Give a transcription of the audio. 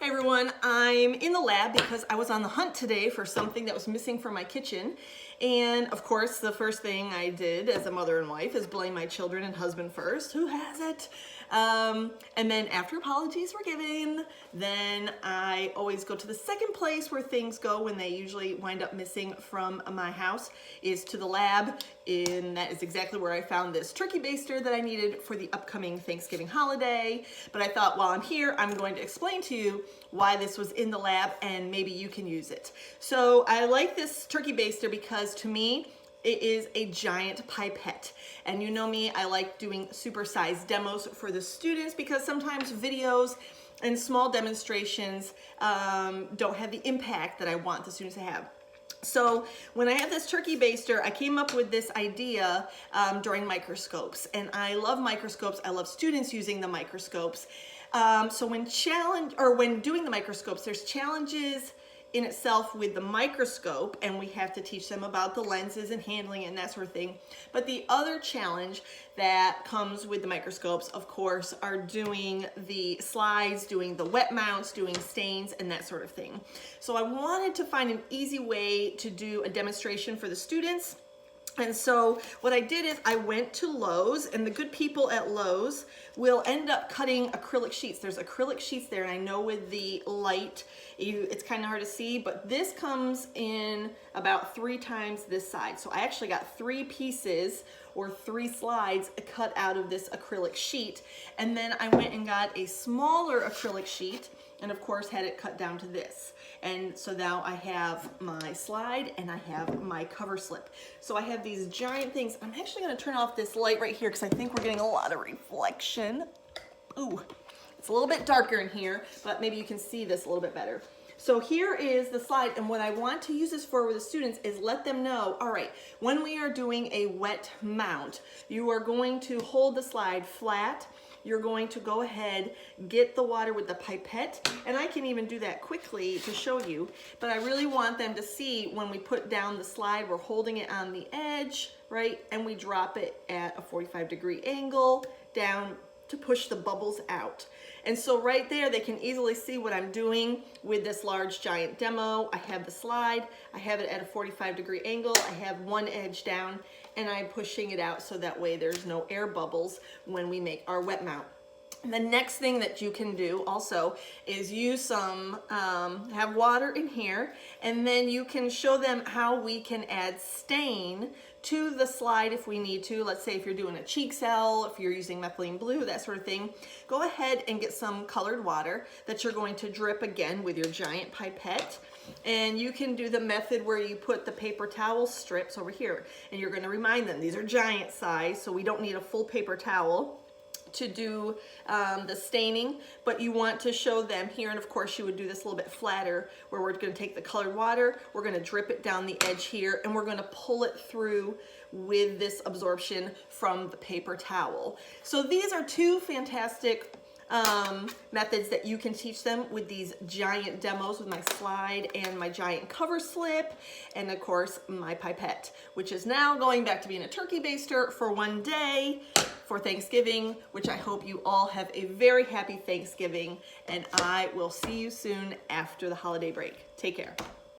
Hey everyone, I'm in the lab because I was on the hunt today for something that was missing from my kitchen. And of course, the first thing I did as a mother and wife is blame my children and husband first. Who has it? And then after apologies were given, then I always go to the second place where things go when they usually wind up missing from my house is to the lab. And that is exactly where I found this turkey baster that I needed for the upcoming Thanksgiving holiday. But I thought while I'm here, I'm going to explain to you why this was in the lab and maybe you can use it. So I like this turkey baster because to me, it is a giant pipette. And you know me, I like doing supersize demos for the students because sometimes videos and small demonstrations don't have the impact that I want the students to have. So when I had this turkey baster, I came up with this idea during Microscopes. And I love Microscopes. I love students using the Microscopes. So when doing the Microscopes, there's challenges in itself with the microscope, and we have to teach them about the lenses and handling it and that sort of thing. But the other challenge that comes with the microscopes, of course, are doing the slides, doing the wet mounts, doing stains, and that sort of thing. So I wanted to find an easy way to do a demonstration for the students. And so what I did is I went to Lowe's, and the good people at Lowe's will end up cutting acrylic sheets. There's acrylic sheets there, and I know with the light, it's kind of hard to see, but this comes in about 3 times this size. So I actually got 3 pieces or 3 slides cut out of this acrylic sheet. And then I went and got a smaller acrylic sheet and of course had it cut down to this. And so now I have my slide and I have my cover slip. So I have these giant things. I'm actually gonna turn off this light right here because I think we're getting a lot of reflection. Ooh, it's a little bit darker in here, but maybe you can see this a little bit better. So here is the slide, and what I want to use this for with the students is let them know, all right, when we are doing a wet mount, you are going to hold the slide flat. You're going to go ahead, get the water with the pipette, and I can even do that quickly to show you, but I really want them to see when we put down the slide, we're holding it on the edge, right? And we drop it at a 45-degree angle down to push the bubbles out. And so right there, they can easily see what I'm doing with this large giant demo. I have the slide, I have it at a 45-degree angle, I have one edge down, and I'm pushing it out so that way there's no air bubbles when we make our wet mount. The next thing that you can do also is use some, have water in here, and then you can show them how we can add stain to the slide if we need to. Let's say if you're doing a cheek cell, if you're using methylene blue, that sort of thing, go ahead and get some colored water that you're going to drip again with your giant pipette. And you can do the method where you put the paper towel strips over here, and you're going to remind them these are giant size, so we don't need a full paper towel to do the staining, but you want to show them here, and of course you would do this a little bit flatter, where we're going to take the colored water, we're going to drip it down the edge here, and we're going to pull it through with this absorption from the paper towel. So these are 2 fantastic methods that you can teach them with these giant demos with my slide and my giant cover slip, and of course my pipette, which is now going back to being a turkey baster for one day for Thanksgiving, which I hope you all have a very happy Thanksgiving, and I will see you soon after the holiday break. Take care.